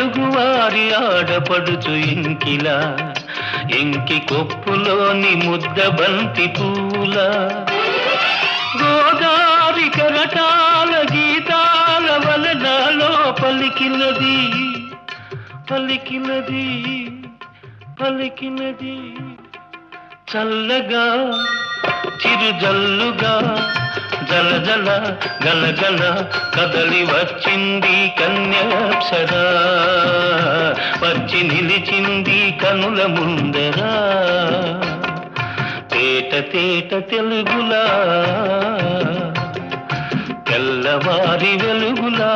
తెలుగువారి ఆడపడుచు ఇంకిలా, ఇంకి కొప్పులోని ముద్ద బంతి పూల, గోదారి కరటాల గీతాల వలనాలో పలికినది పలికినది పలికినది. చల్లగా చిరుజల్లుగా జలజల గలగల కదలి వచ్చింది కన్యాప్సరా, వచ్చి నిలిచింది కనుల ముందరా, తేట తేట తెలుగులా, తెల్లవారి వెలుగులా.